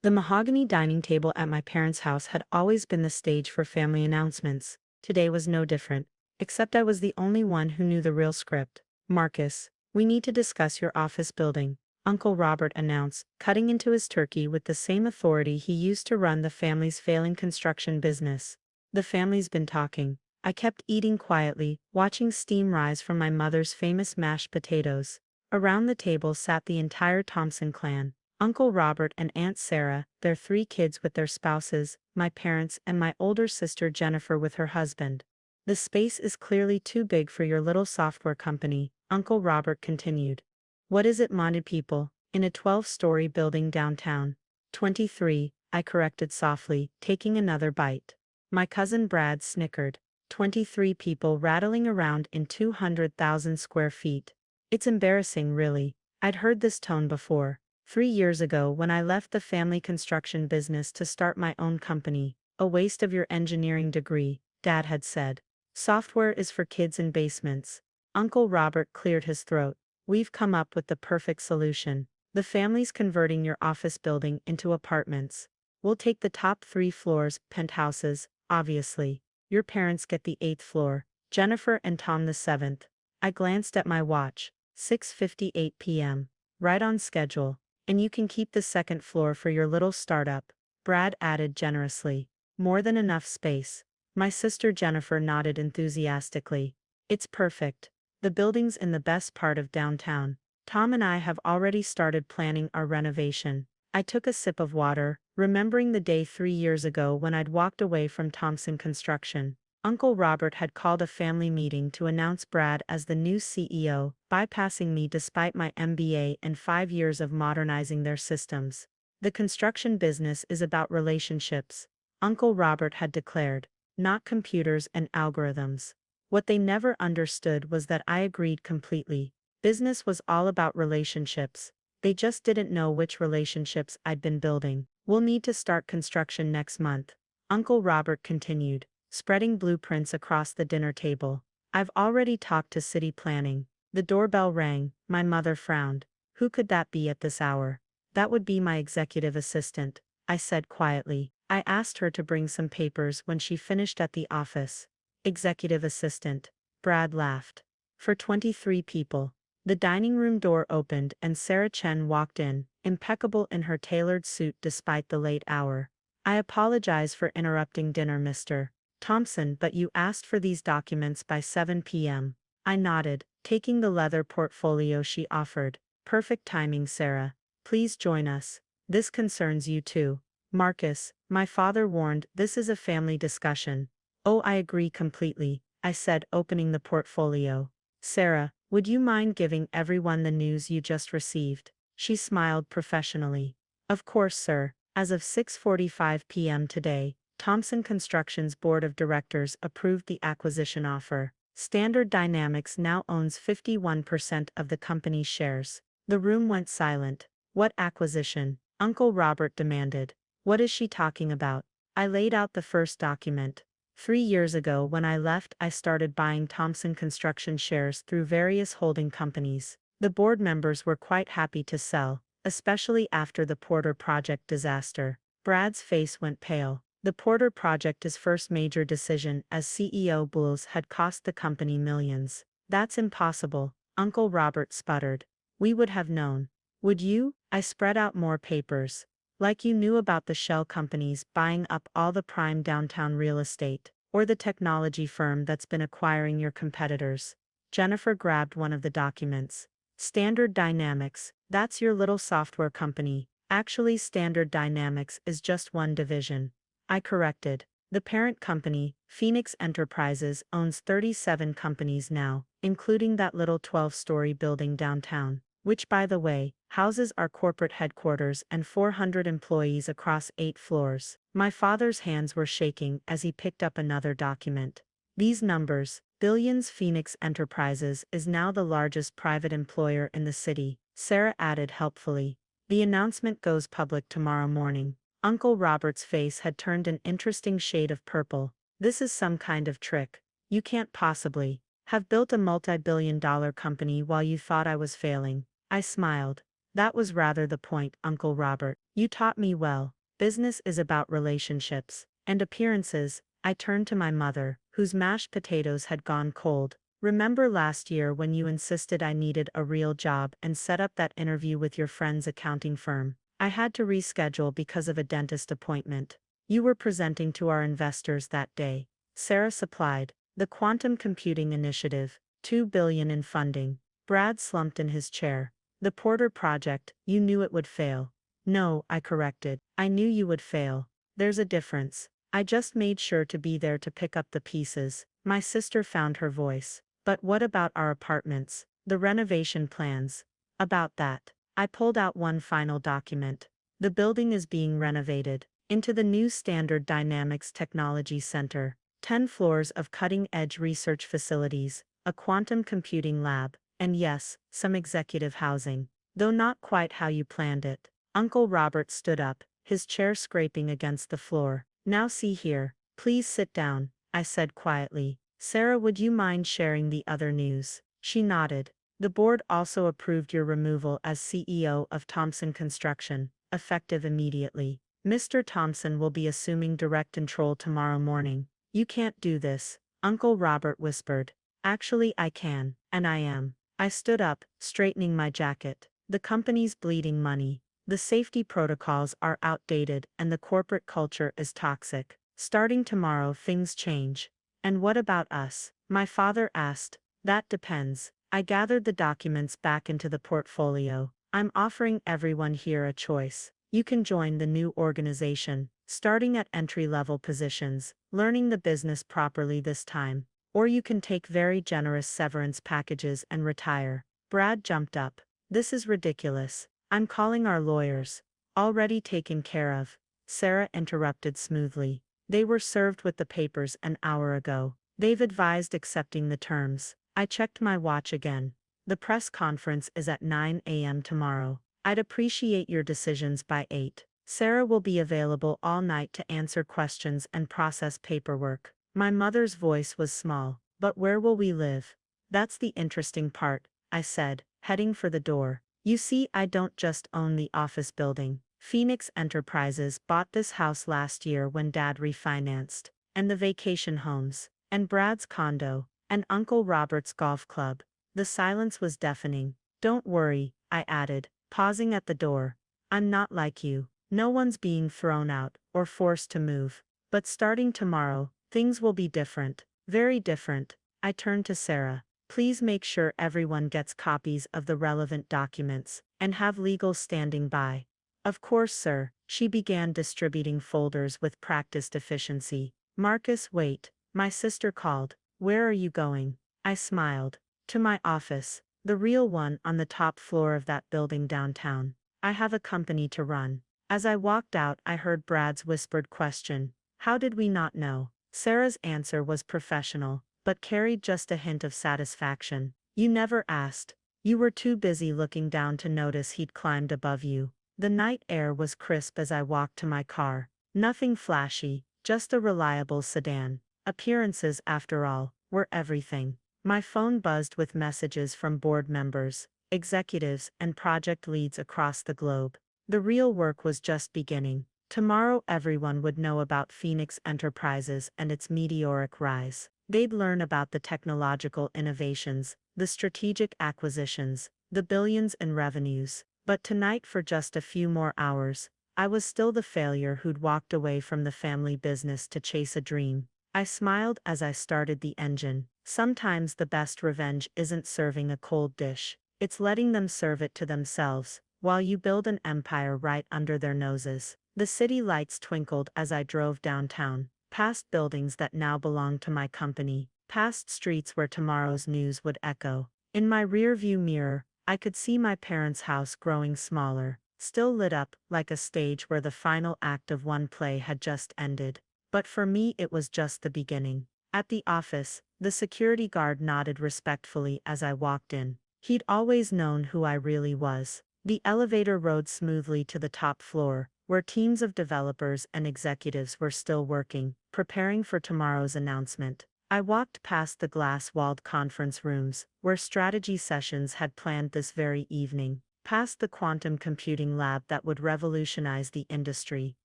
The mahogany dining table at my parents' house had always been the stage for family announcements. Today was no different, except I was the only one who knew the real script. "Marcus, we need to discuss your office building," Uncle Robert announced, cutting into his turkey with the same authority he used to run the family's failing construction business. The family's been talking. I kept eating quietly, watching steam rise from my mother's famous mashed potatoes. Around the table sat the entire Thompson clan. Uncle Robert and Aunt Sarah, their 3 kids with their spouses, my parents, and my older sister Jennifer with her husband. "The space is clearly too big for your little software company," Uncle Robert continued. "What is it, Monty people, in a 12-story building downtown?" 23, I corrected softly, taking another bite. My cousin Brad snickered. 23 people rattling around in 200,000 square feet. It's embarrassing, really. I'd heard this tone before. 3 years ago when I left the family construction business to start my own company. "A waste of your engineering degree," Dad had said. "Software is for kids in basements." Uncle Robert cleared his throat. "We've come up with the perfect solution. The family's converting your office building into apartments. We'll take the top 3 floors, penthouses, obviously. Your parents get the 8th floor, Jennifer and Tom the 7th. I glanced at my watch. 6:58 p.m. Right on schedule. "And you can keep the 2nd floor for your little startup," Brad added generously. "More than enough space." My sister Jennifer nodded enthusiastically. "It's perfect. The building's in the best part of downtown. Tom and I have already started planning our renovation." I took a sip of water, remembering the day 3 years ago when I'd walked away from Thompson Construction. Uncle Robert had called a family meeting to announce Brad as the new CEO, bypassing me despite my MBA and 5 years of modernizing their systems. "The construction business is about relationships," Uncle Robert had declared, "not computers and algorithms." What they never understood was that I agreed completely. Business was all about relationships. They just didn't know which relationships I'd been building. "We'll need to start construction next month," Uncle Robert continued, spreading blueprints across the dinner table. "I've already talked to city planning." The doorbell rang. My mother frowned. "Who could that be at this hour?" "That would be my executive assistant," I said quietly. I asked her to bring some papers when she finished at the office. "Executive assistant." Brad laughed. "For 23 people." The dining room door opened and Sarah Chen walked in, impeccable in her tailored suit despite the late hour. "I apologize for interrupting dinner, Mr. Thompson, but you asked for these documents by 7 p.m. I nodded, taking the leather portfolio she offered. "Perfect timing, Sarah. Please join us. This concerns you too." "Marcus," my father warned, "this is a family discussion." "Oh, I agree completely," I said, opening the portfolio. "Sarah, would you mind giving everyone the news you just received?" She smiled professionally. "Of course, sir. As of 6:45 p.m. today, Thompson Construction's board of directors approved the acquisition offer. Standard Dynamics now owns 51% of the company's shares." The room went silent. "What acquisition?" Uncle Robert demanded. "What is she talking about?" I laid out the first document. 3 years ago when I left, I started buying Thompson Construction shares through various holding companies. The board members were quite happy to sell, especially after the Porter Project disaster. Brad's face went pale. The Porter Project, his first major decision as CEO, Bulls had cost the company millions. "That's impossible," Uncle Robert sputtered. "We would have known." "Would you?" I spread out more papers. "Like you knew about the shell companies buying up all the prime downtown real estate, or the technology firm that's been acquiring your competitors." Jennifer grabbed one of the documents. "Standard Dynamics, that's your little software company. Actually, Standard Dynamics is just one division." I corrected. "The parent company, Phoenix Enterprises, owns 37 companies now, including that little 12-story building downtown, which, by the way, houses our corporate headquarters and 400 employees across 8 floors. My father's hands were shaking as he picked up another document. "These numbers, billions. Phoenix Enterprises is now the largest private employer in the city," Sarah added helpfully. "The announcement goes public tomorrow morning." Uncle Robert's face had turned an interesting shade of purple. "This is some kind of trick. You can't possibly have built a multi-billion-dollar company while you thought I was failing." I smiled. "That was rather the point, Uncle Robert. You taught me well." Business is about relationships and appearances. I turned to my mother, whose mashed potatoes had gone cold. Remember last year when you insisted I needed a real job and set up that interview with your friend's accounting firm? I had to reschedule because of a dentist appointment. You were presenting to our investors that day. Sarah supplied. The Quantum Computing Initiative, $2 billion in funding. Brad slumped in his chair. The Porter Project, you knew it would fail. No, I corrected. I knew you would fail. There's a difference. I just made sure to be there to pick up the pieces. My sister found her voice. But what about our apartments? The renovation plans? About that. I pulled out one final document. The building is being renovated into the new Standard Dynamics Technology Center. 10 floors of cutting-edge research facilities, a quantum computing lab, and yes, some executive housing. Though not quite how you planned it. Uncle Robert stood up, his chair scraping against the floor. Now see here, please sit down, I said quietly. Sarah, would you mind sharing the other news? She nodded. The board also approved your removal as CEO of Thompson Construction, effective immediately. Mr. Thompson will be assuming direct control tomorrow morning. You can't do this, Uncle Robert whispered. Actually, I can, and I am. I stood up, straightening my jacket. The company's bleeding money. The safety protocols are outdated and the corporate culture is toxic. Starting tomorrow, things change. And what about us? My father asked. That depends. I gathered the documents back into the portfolio. I'm offering everyone here a choice. You can join the new organization, starting at entry-level positions, learning the business properly this time. Or you can take very generous severance packages and retire. Brad jumped up. This is ridiculous. I'm calling our lawyers. Already taken care of. Sarah interrupted smoothly. They were served with the papers an hour ago. They've advised accepting the terms. I checked my watch again. The press conference is at 9 a.m. tomorrow. I'd appreciate your decisions by 8. Sarah will be available all night to answer questions and process paperwork. My mother's voice was small. But where will we live? That's the interesting part, I said, heading for the door. You see, I don't just own the office building. Phoenix Enterprises bought this house last year when Dad refinanced, and the vacation homes, and Brad's condo, and Uncle Robert's golf club. The silence was deafening. Don't worry, I added, pausing at the door. I'm not like you. No one's being thrown out or forced to move. But starting tomorrow, things will be different. Very different. I turned to Sarah. Please make sure everyone gets copies of the relevant documents, and have legal standing by. Of course, sir. She began distributing folders with practiced efficiency. Marcus, wait. My sister called. Where are you going? I smiled. To my office. The real one on the top floor of that building downtown. I have a company to run. As I walked out, I heard Brad's whispered question. How did we not know? Sarah's answer was professional, but carried just a hint of satisfaction. You never asked. You were too busy looking down to notice he'd climbed above you. The night air was crisp as I walked to my car. Nothing flashy, just a reliable sedan. Appearances, after all, were everything. My phone buzzed with messages from board members, executives, and project leads across the globe. The real work was just beginning. Tomorrow everyone would know about Phoenix Enterprises and its meteoric rise. They'd learn about the technological innovations, the strategic acquisitions, the billions in revenues. But tonight, for just a few more hours, I was still the failure who'd walked away from the family business to chase a dream. I smiled as I started the engine. Sometimes the best revenge isn't serving a cold dish. It's letting them serve it to themselves, while you build an empire right under their noses. The city lights twinkled as I drove downtown, past buildings that now belong to my company, past streets where tomorrow's news would echo. In my rearview mirror, I could see my parents' house growing smaller, still lit up like a stage where the final act of one play had just ended. But for me, it was just the beginning. At the office, the security guard nodded respectfully as I walked in. He'd always known who I really was. The elevator rode smoothly to the top floor, where teams of developers and executives were still working, preparing for tomorrow's announcement. I walked past the glass-walled conference rooms, where strategy sessions had planned this very evening, past the quantum computing lab that would revolutionize the industry,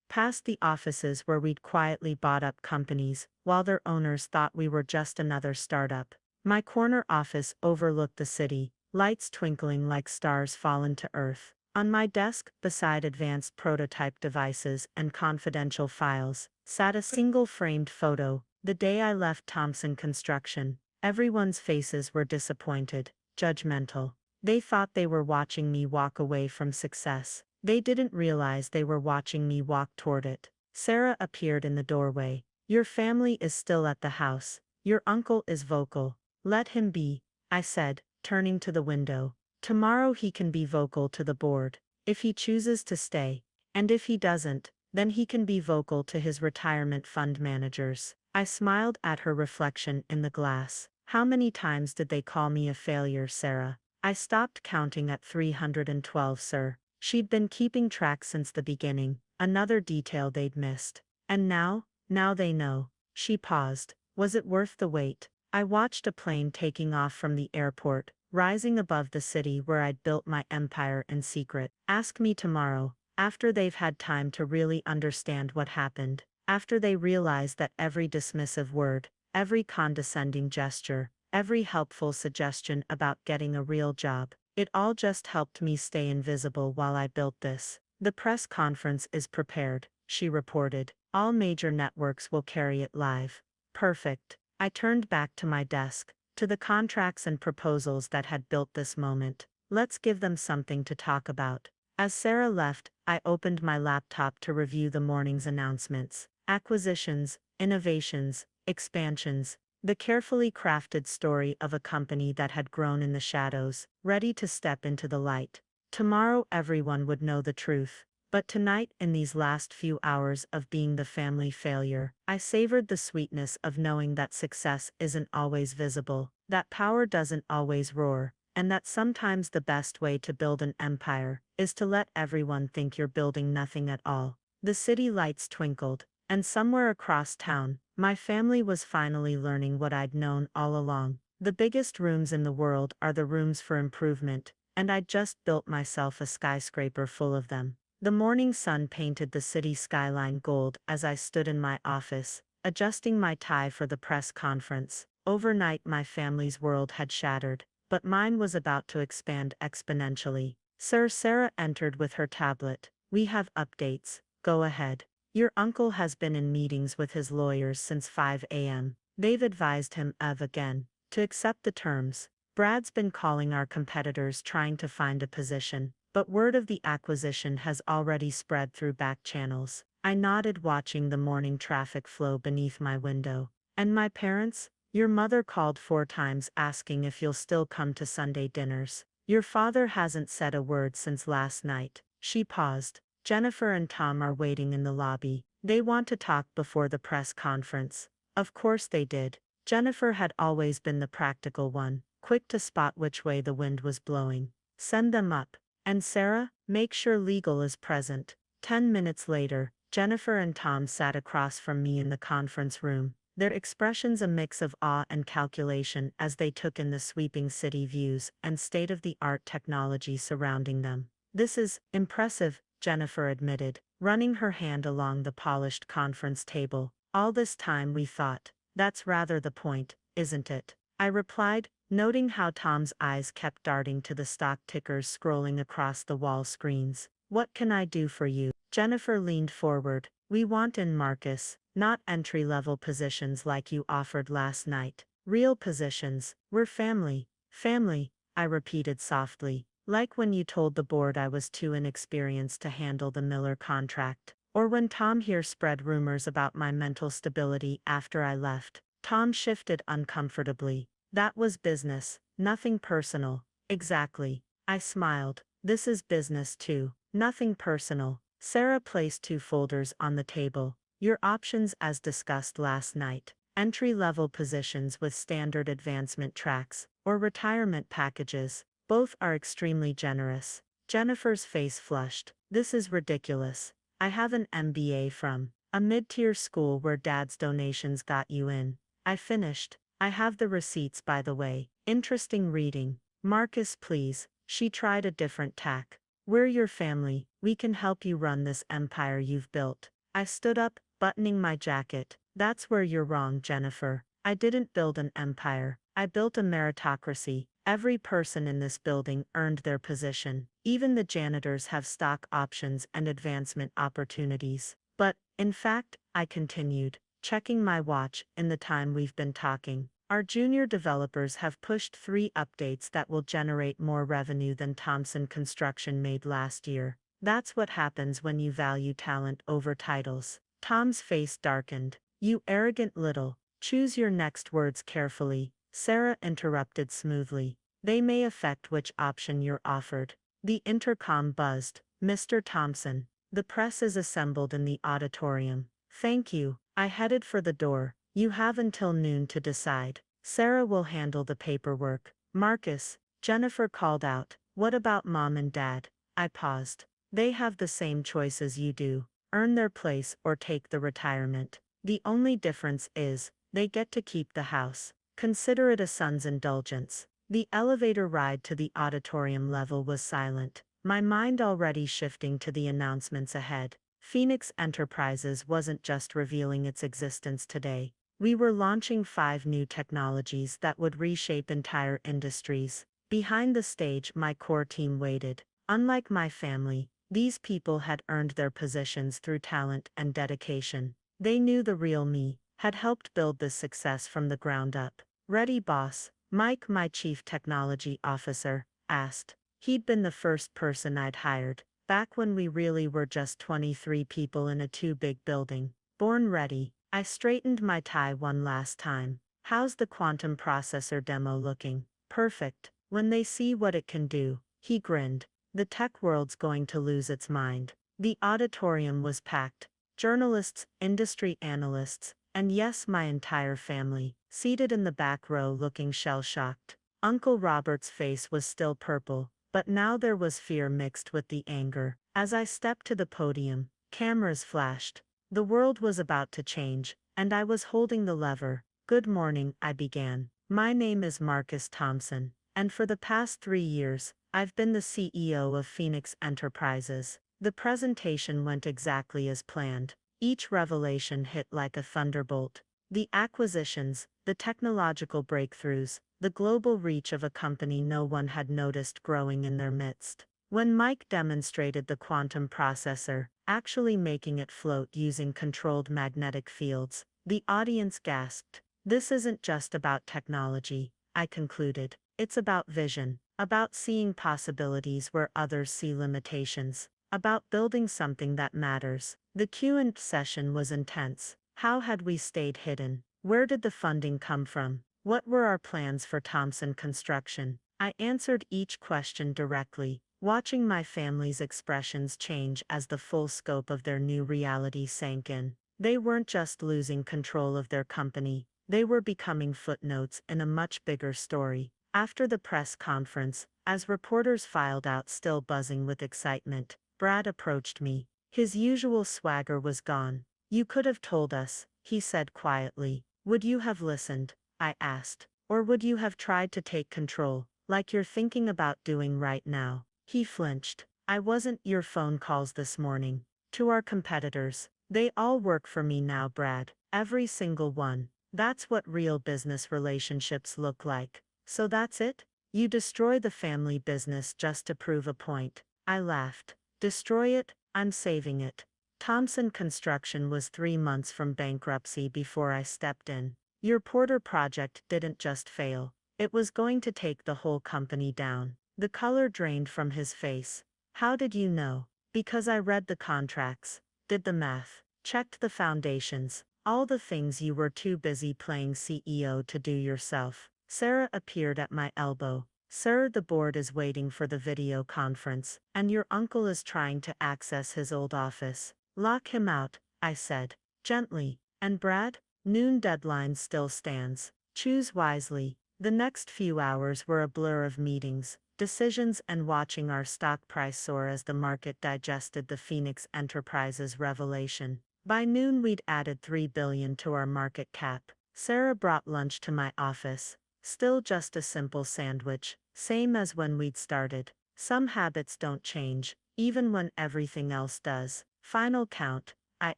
past the offices where we'd quietly bought up companies, while their owners thought we were just another startup. My corner office overlooked the city, lights twinkling like stars fallen to earth. On my desk, beside advanced prototype devices and confidential files, sat a single framed photo. The day I left Thompson Construction, everyone's faces were disappointed, judgmental. They thought they were watching me walk away from success. They didn't realize they were watching me walk toward it. Sarah appeared in the doorway. Your family is still at the house. Your uncle is vocal. Let him be, I said, turning to the window. Tomorrow he can be vocal to the board, if he chooses to stay. And if he doesn't, then he can be vocal to his retirement fund managers. I smiled at her reflection in the glass. How many times did they call me a failure, Sarah? I stopped counting at 312, sir. She'd been keeping track since the beginning, another detail they'd missed. And now they know. She paused. Was it worth the wait? I watched a plane taking off from the airport, rising above the city where I'd built my empire in secret. Ask me tomorrow, after they've had time to really understand what happened, after they realize that every dismissive word, every condescending gesture, every helpful suggestion about getting a real job, it all just helped me stay invisible while I built this. The press conference is prepared, she reported. All major networks will carry it live. Perfect. I turned back to my desk, to the contracts and proposals that had built this moment. Let's give them something to talk about. As Sarah left, I opened my laptop to review the morning's announcements. Acquisitions, innovations, expansions. The carefully crafted story of a company that had grown in the shadows, ready to step into the light. Tomorrow everyone would know the truth. But tonight, in these last few hours of being the family failure, I savored the sweetness of knowing that success isn't always visible, that power doesn't always roar, and that sometimes the best way to build an empire is to let everyone think you're building nothing at all. The city lights twinkled, and somewhere across town, my family was finally learning what I'd known all along. The biggest rooms in the world are the rooms for improvement, and I'd just built myself a skyscraper full of them. The morning sun painted the city skyline gold as I stood in my office, adjusting my tie for the press conference. Overnight my family's world had shattered, but mine was about to expand exponentially. Sir, Sarah entered with her tablet. We have updates. Go ahead. Your uncle has been in meetings with his lawyers since 5 a.m. They've advised him again to accept the terms. Brad's been calling our competitors trying to find a position, but word of the acquisition has already spread through back channels. I nodded, watching the morning traffic flow beneath my window. And my parents? Your mother called 4 times asking if you'll still come to Sunday dinners. Your father hasn't said a word since last night. She paused. Jennifer and Tom are waiting in the lobby. They want to talk before the press conference. Of course they did. Jennifer had always been the practical one, quick to spot which way the wind was blowing. Send them up. And Sarah, make sure legal is present. 10 minutes later, Jennifer and Tom sat across from me in the conference room, their expressions a mix of awe and calculation as they took in the sweeping city views and state-of-the-art technology surrounding them. This is impressive, Jennifer admitted, running her hand along the polished conference table. All this time we thought. That's rather the point, isn't it? I replied, noting how Tom's eyes kept darting to the stock tickers scrolling across the wall screens. What can I do for you? Jennifer leaned forward. We want in Marcus, not entry-level positions like you offered last night. Real positions. We're family. Family, I repeated softly, like when you told the board I was too inexperienced to handle the Miller contract, or when Tom here spread rumors about my mental stability after I left. Tom shifted uncomfortably. That was business, nothing personal. Exactly. I smiled. This is business too. Nothing personal. Sarah placed 2 folders on the table. Your options as discussed last night. Entry-level positions with standard advancement tracks, or retirement packages. Both are extremely generous. Jennifer's face flushed. This is ridiculous. I have an MBA from a mid-tier school where dad's donations got you in. I finished. I have the receipts, by the way. Interesting reading. Marcus, please. She tried a different tack. We're your family. We can help you run this empire you've built. I stood up, buttoning my jacket. That's where you're wrong, Jennifer. I didn't build an empire. I built a meritocracy. Every person in this building earned their position. Even the janitors have stock options and advancement opportunities. But, in fact, I continued, checking my watch in the time we've been talking, our junior developers have pushed 3 updates that will generate more revenue than Thompson Construction made last year. That's what happens when you value talent over titles. Tom's face darkened. You arrogant little. Choose your next words carefully, Sarah interrupted smoothly. They may affect which option you're offered. The intercom buzzed. Mr. Thompson. The press is assembled in the auditorium. Thank you. I headed for the door. You have until noon to decide. Sarah will handle the paperwork. Marcus, Jennifer called out. What about mom and dad? I paused. They have the same choices you do. Earn their place or take the retirement. The only difference is, they get to keep the house. Consider it a son's indulgence. The elevator ride to the auditorium level was silent, my mind already shifting to the announcements ahead. Phoenix Enterprises wasn't just revealing its existence today. We were launching 5 new technologies that would reshape entire industries. Behind the stage, my core team waited. Unlike my family, these people had earned their positions through talent and dedication. They knew the real me, had helped build this success from the ground up. Ready, boss? Mike, my chief technology officer, asked. He'd been the first person I'd hired, back when we really were just 23 people in a too-big building. Born ready. I straightened my tie one last time. How's the quantum processor demo looking? Perfect. When they see what it can do, he grinned. The tech world's going to lose its mind. The auditorium was packed. Journalists, industry analysts, and yes, my entire family, seated in the back row looking shell-shocked. Uncle Robert's face was still purple, but now there was fear mixed with the anger. As I stepped to the podium, cameras flashed. The world was about to change, and I was holding the lever. Good morning, I began. My name is Marcus Thompson, and for the past 3 years, I've been the CEO of Phoenix Enterprises. The presentation went exactly as planned. Each revelation hit like a thunderbolt. The acquisitions, the technological breakthroughs, the global reach of a company no one had noticed growing in their midst. When Mike demonstrated the quantum processor, actually making it float using controlled magnetic fields, the audience gasped. This isn't just about technology, I concluded. It's about vision, about seeing possibilities where others see limitations, about building something that matters. The Q&A session was intense. How had we stayed hidden? Where did the funding come from? What were our plans for Thompson Construction? I answered each question directly, watching my family's expressions change as the full scope of their new reality sank in. They weren't just losing control of their company, they were becoming footnotes in a much bigger story. After the press conference, as reporters filed out still buzzing with excitement, Brad approached me. His usual swagger was gone. You could have told us, he said quietly. Would you have listened? I asked. Or would you have tried to take control, like you're thinking about doing right now? He flinched. I wasn't your phone calls this morning. To our competitors. They all work for me now, Brad. Every single one. That's what real business relationships look like. So that's it? You destroy the family business just to prove a point. I laughed. Destroy it? I'm saving it. Thompson Construction was 3 months from bankruptcy before I stepped in. Your Porter project didn't just fail. It was going to take the whole company down. The color drained from his face. How did you know? Because I read the contracts, did the math, checked the foundations, all the things you were too busy playing CEO to do yourself. Sarah appeared at my elbow. Sir, the board is waiting for the video conference, and your uncle is trying to access his old office. Lock him out, I said, gently. And Brad? Noon deadline still stands. Choose wisely. The next few hours were a blur of meetings, decisions, and watching our stock price soar as the market digested the Phoenix Enterprises revelation. By noon we'd added $3 billion to our market cap. Sarah brought lunch to my office. Still just a simple sandwich, same as when we'd started. Some habits don't change, even when everything else does. Final count. I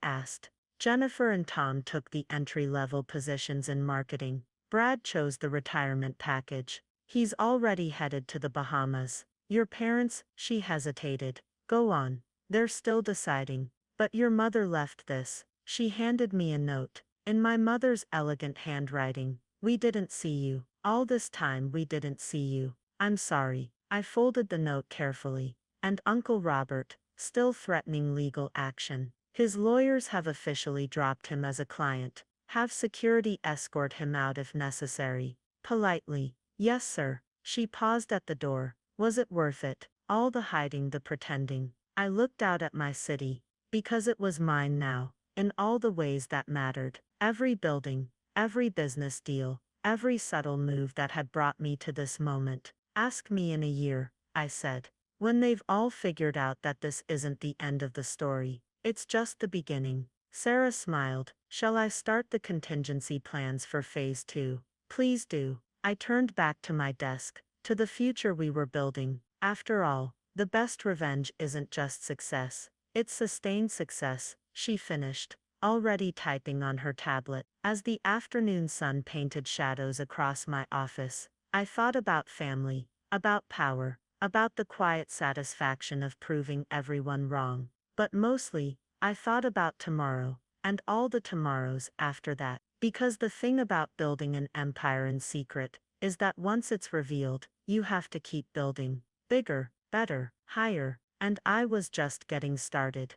asked. Jennifer and Tom took the entry-level positions in marketing. Brad chose the retirement package. He's already headed to the Bahamas. Your parents, she hesitated. Go on. They're still deciding. But your mother left this. She handed me a note. In my mother's elegant handwriting. We didn't see you. All this time we didn't see you. I'm sorry. I folded the note carefully. And Uncle Robert, still threatening legal action. His lawyers have officially dropped him as a client. Have security escort him out if necessary. Politely. Yes, sir. She paused at the door. Was it worth it? All the hiding, the pretending. I looked out at my city. Because it was mine now. In all the ways that mattered. Every building, every business deal, every subtle move that had brought me to this moment. Ask me in a year, I said. When they've all figured out that this isn't the end of the story. It's just the beginning. Sarah smiled. Shall I start the contingency plans for phase 2? Please do. I turned back to my desk, to the future we were building. After all, the best revenge isn't just success. It's sustained success, she finished, already typing on her tablet. As the afternoon sun painted shadows across my office, I thought about family, about power, about the quiet satisfaction of proving everyone wrong. But mostly, I thought about tomorrow, and all the tomorrows after that. Because the thing about building an empire in secret, is that once it's revealed, you have to keep building. Bigger, better, higher, and I was just getting started.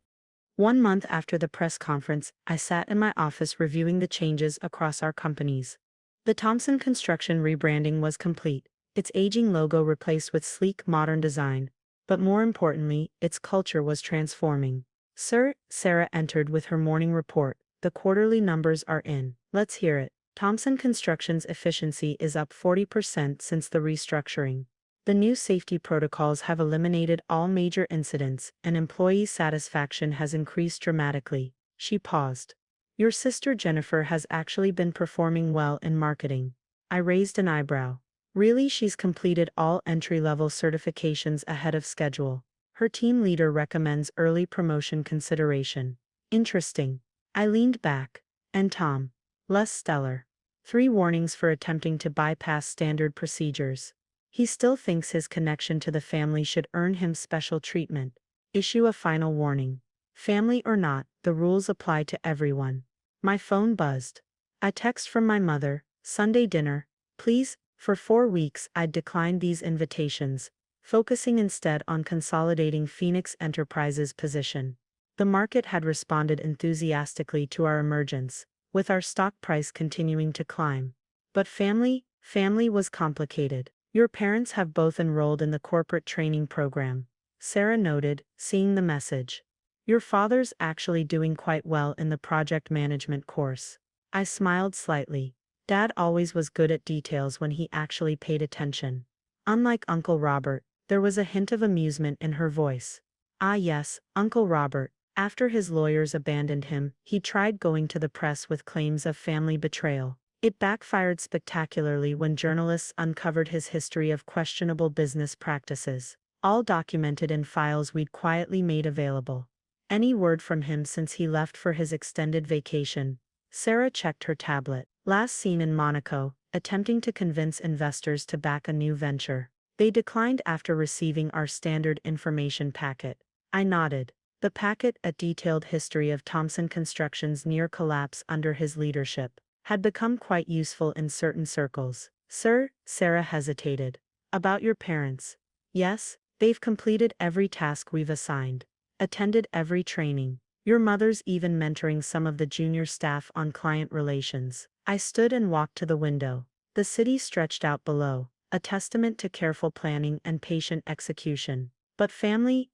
1 month after the press conference, I sat in my office reviewing the changes across our companies. The Thompson Construction rebranding was complete, its aging logo replaced with sleek modern design. But more importantly, its culture was transforming. Sir, Sarah entered with her morning report. The quarterly numbers are in. Let's hear it. Thompson Construction's efficiency is up 40% since the restructuring. The new safety protocols have eliminated all major incidents, and employee satisfaction has increased dramatically. She paused. Your sister Jennifer has actually been performing well in marketing. I raised an eyebrow. Really, she's completed all entry-level certifications ahead of schedule. Her team leader recommends early promotion consideration. Interesting. I leaned back. And Tom? Less stellar. 3 warnings for attempting to bypass standard procedures. He still thinks his connection to the family should earn him special treatment. Issue a final warning. Family or not, the rules apply to everyone. My phone buzzed. A text from my mother. Sunday dinner. Please. For 4 weeks I'd declined these invitations, focusing instead on consolidating Phoenix Enterprises' position. The market had responded enthusiastically to our emergence, with our stock price continuing to climb. But family was complicated. Your parents have both enrolled in the corporate training program, Sarah noted, seeing the message. Your father's actually doing quite well in the project management course. I smiled slightly. Dad always was good at details when he actually paid attention. Unlike Uncle Robert, there was a hint of amusement in her voice. Ah yes, Uncle Robert. After his lawyers abandoned him, he tried going to the press with claims of family betrayal. It backfired spectacularly when journalists uncovered his history of questionable business practices, all documented in files we'd quietly made available. Any word from him since he left for his extended vacation? Sarah checked her tablet. Last seen in Monaco, attempting to convince investors to back a new venture. They declined after receiving our standard information packet. I nodded. The packet, a detailed history of Thompson Construction's near collapse under his leadership, had become quite useful in certain circles. Sir, Sarah hesitated. About your parents. Yes, they've completed every task we've assigned. Attended every training. Your mother's even mentoring some of the junior staff on client relations. I stood and walked to the window. The city stretched out below, a testament to careful planning and patient execution. But family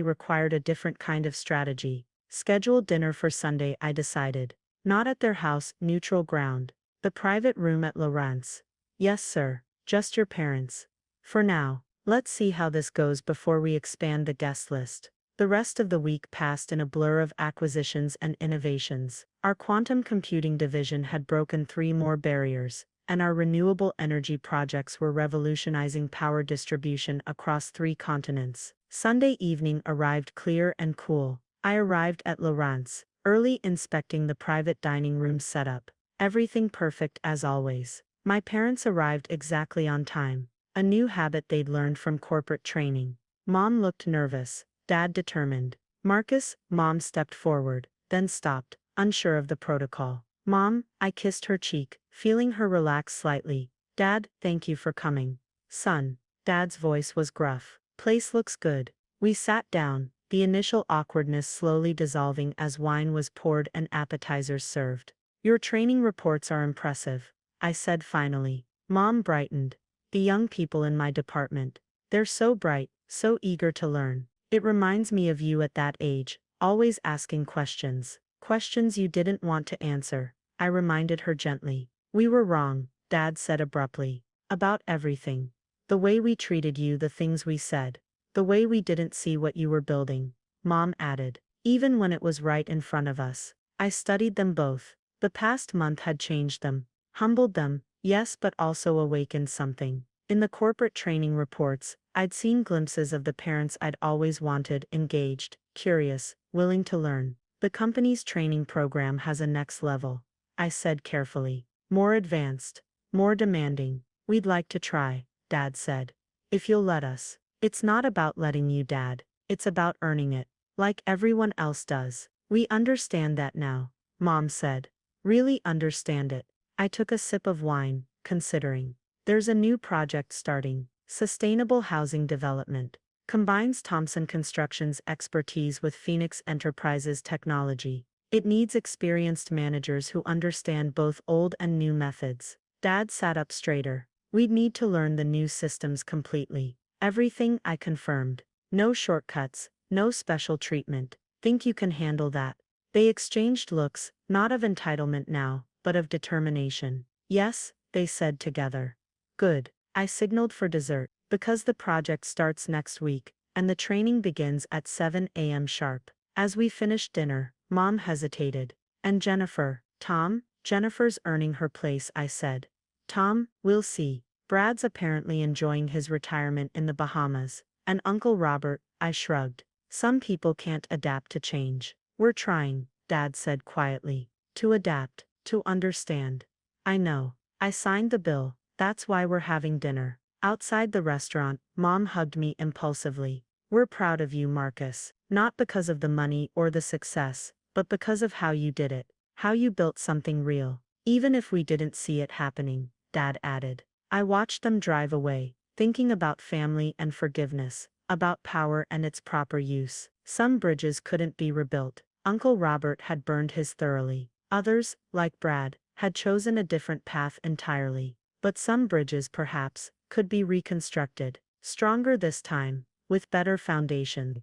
required a different kind of strategy. Scheduled dinner for Sunday, I decided. Not at their house, neutral ground. The private room at Laurent's. Yes, sir. Just your parents. For now. Let's see how this goes before we expand the guest list. The rest of the week passed in a blur of acquisitions and innovations. Our quantum computing division had broken 3 more barriers, and our renewable energy projects were revolutionizing power distribution across 3 continents. Sunday evening arrived clear and cool. I arrived at Laurent's, early inspecting the private dining room setup. Everything perfect as always. My parents arrived exactly on time, a new habit they'd learned from corporate training. Mom looked nervous, Dad determined. Mom stepped forward, then stopped, unsure of the protocol. Mom, I kissed her cheek, feeling her relax slightly. Dad, thank you for coming. Son, Dad's voice was gruff. Place looks good. We sat down, the initial awkwardness slowly dissolving as wine was poured and appetizers served. Your training reports are impressive, I said finally. Mom brightened. The young people in my department. They're so bright, so eager to learn. It reminds me of you at that age, always asking questions. Questions you didn't want to answer, I reminded her gently. We were wrong, Dad said abruptly. About everything. The way we treated you, the things we said. The way we didn't see what you were building. Mom added. Even when it was right in front of us. I studied them both. The past month had changed them. Humbled them, yes, but also awakened something. In the corporate training reports, I'd seen glimpses of the parents I'd always wanted, engaged, curious, willing to learn. The company's training program has a next level, I said carefully. More advanced, more demanding. We'd like to try, Dad said. If you'll let us. It's not about letting you, Dad. It's about earning it, like everyone else does. We understand that now, Mom said. Really understand it. I took a sip of wine, considering. There's a new project starting, sustainable housing development. Combines Thompson Construction's expertise with Phoenix Enterprises technology. It needs experienced managers who understand both old and new methods. Dad sat up straighter. We'd need to learn the new systems completely. Everything, I confirmed. No shortcuts, no special treatment. Think you can handle that? They exchanged looks, not of entitlement now, but of determination. Yes, they said together. Good. I signaled for dessert, because the project starts next week, and the training begins at 7 a.m. sharp. As we finished dinner, Mom hesitated. And Jennifer, Tom? Jennifer's earning her place, I said. Tom, we'll see. Brad's apparently enjoying his retirement in the Bahamas. And Uncle Robert, I shrugged. Some people can't adapt to change. We're trying, Dad said quietly. To adapt, to understand. I know. I signed the bill, that's why we're having dinner. Outside the restaurant, Mom hugged me impulsively. We're proud of you, Marcus. Not because of the money or the success, but because of how you did it. How you built something real. Even if we didn't see it happening, Dad added. I watched them drive away, thinking about family and forgiveness, about power and its proper use. Some bridges couldn't be rebuilt. Uncle Robert had burned his thoroughly. Others, like Brad, had chosen a different path entirely. But some bridges, perhaps, could be reconstructed. Stronger this time, with better foundation.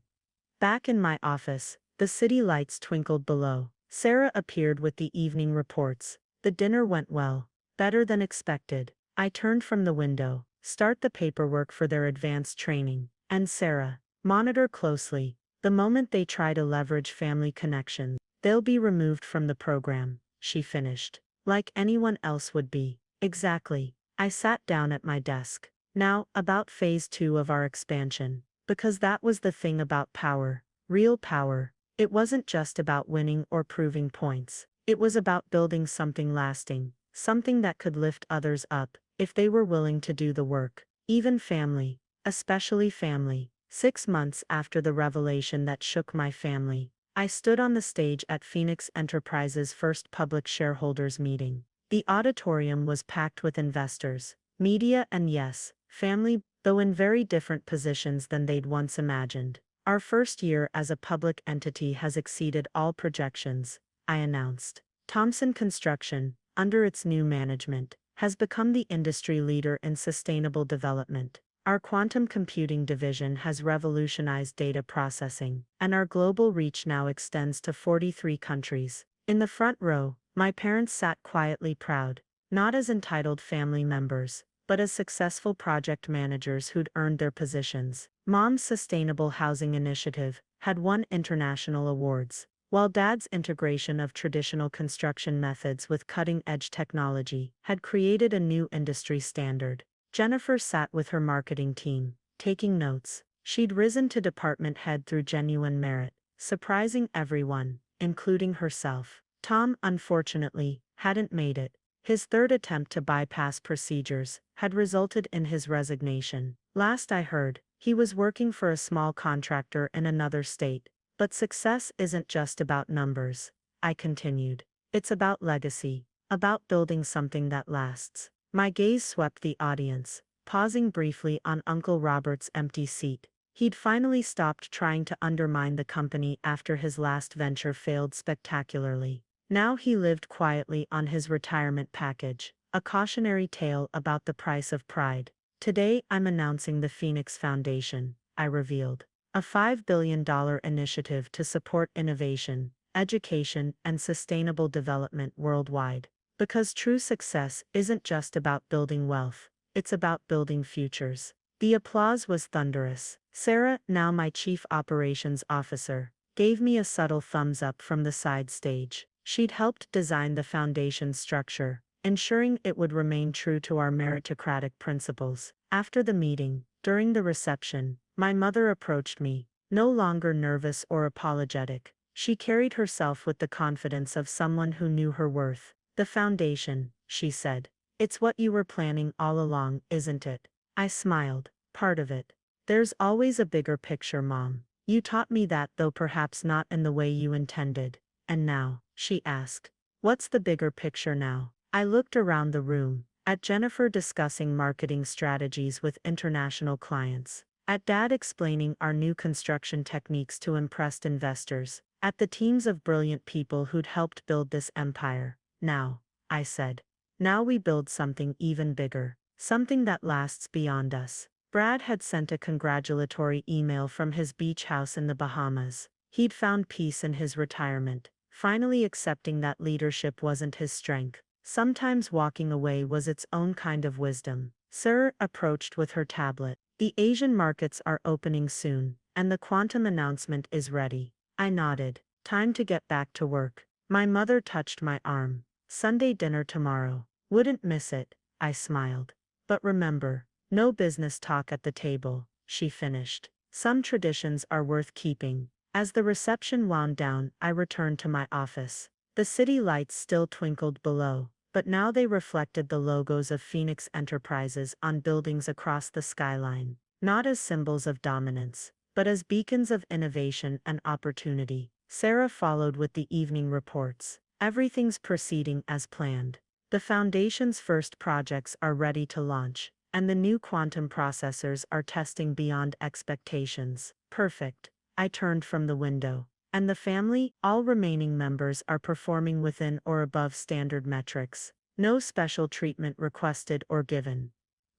Back in my office, the city lights twinkled below. Sarah appeared with the evening reports. The dinner went well. Better than expected. I turned from the window. Start the paperwork for their advanced training. And Sarah, monitor closely. The moment they try to leverage family connections, they'll be removed from the program, she finished. Like anyone else would be. Exactly. I sat down at my desk. Now, about phase 2 of our expansion. Because that was the thing about power. Real power. It wasn't just about winning or proving points. It was about building something lasting. Something that could lift others up, if they were willing to do the work. Even family. Especially family. 6 months after the revelation that shook my family, I stood on the stage at Phoenix Enterprises' first public shareholders meeting. The auditorium was packed with investors, media and yes, family, though in very different positions than they'd once imagined. Our first year as a public entity has exceeded all projections, I announced. Thompson Construction, under its new management, has become the industry leader in sustainable development. Our quantum computing division has revolutionized data processing, and our global reach now extends to 43 countries. In the front row, my parents sat quietly proud, not as entitled family members, but as successful project managers who'd earned their positions. Mom's sustainable housing initiative had won international awards, while Dad's integration of traditional construction methods with cutting-edge technology had created a new industry standard. Jennifer sat with her marketing team, taking notes. She'd risen to department head through genuine merit, surprising everyone. including herself. Tom, unfortunately, hadn't made it. His third attempt to bypass procedures had resulted in his resignation. Last I heard, he was working for a small contractor in another state. But success isn't just about numbers, I continued. It's about legacy, about building something that lasts. My gaze swept the audience, pausing briefly on Uncle Robert's empty seat. He'd finally stopped trying to undermine the company after his last venture failed spectacularly. Now he lived quietly on his retirement package, a cautionary tale about the price of pride. Today I'm announcing the Phoenix Foundation, I revealed. A $5 billion initiative to support innovation, education, and sustainable development worldwide. Because true success isn't just about building wealth, it's about building futures. The applause was thunderous. Sarah, now my chief operations officer, gave me a subtle thumbs up from the side stage. She'd helped design the foundation's structure, ensuring it would remain true to our meritocratic principles. After the meeting, during the reception, my mother approached me, no longer nervous or apologetic. She carried herself with the confidence of someone who knew her worth. The foundation, she said. It's what you were planning all along, isn't it? I smiled. Part of it. There's always a bigger picture, Mom. You taught me that, though perhaps not in the way you intended. And now, she asked, what's the bigger picture now? I looked around the room, at Jennifer discussing marketing strategies with international clients, at Dad explaining our new construction techniques to impressed investors, at the teams of brilliant people who'd helped build this empire. Now, I said. Now we build something even bigger, something that lasts beyond us. Brad had sent a congratulatory email from his beach house in the Bahamas. He'd found peace in his retirement, finally accepting that leadership wasn't his strength. Sometimes walking away was its own kind of wisdom. Sarah approached with her tablet. The Asian markets are opening soon, and the quantum announcement is ready. I nodded. Time to get back to work. My mother touched my arm. Sunday dinner tomorrow. Wouldn't miss it, I smiled. But remember, no business talk at the table, she finished. Some traditions are worth keeping. As the reception wound down, I returned to my office. The city lights still twinkled below, but now they reflected the logos of Phoenix Enterprises on buildings across the skyline, not as symbols of dominance, but as beacons of innovation and opportunity. Sarah followed with the evening reports. Everything's proceeding as planned. The foundation's first projects are ready to launch, and the new quantum processors are testing beyond expectations. Perfect. I turned from the window. And the family, all remaining members are performing within or above standard metrics. No special treatment requested or given.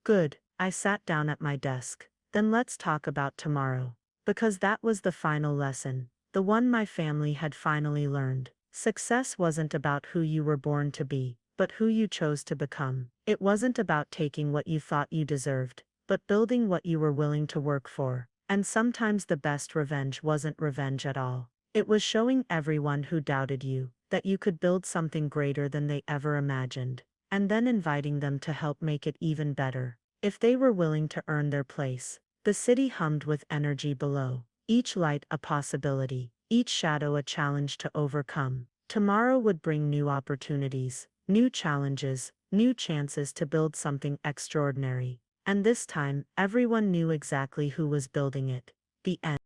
Good. I sat down at my desk. Then let's talk about tomorrow. Because that was the final lesson, the one my family had finally learned. Success wasn't about who you were born to be, but who you chose to become. It wasn't about taking what you thought you deserved, but building what you were willing to work for. And sometimes the best revenge wasn't revenge at all. It was showing everyone who doubted you that you could build something greater than they ever imagined, and then inviting them to help make it even better, if they were willing to earn their place. The city hummed with energy below, each light a possibility, each shadow a challenge to overcome. Tomorrow would bring new opportunities, new challenges, new chances to build something extraordinary. And this time, everyone knew exactly who was building it. The end.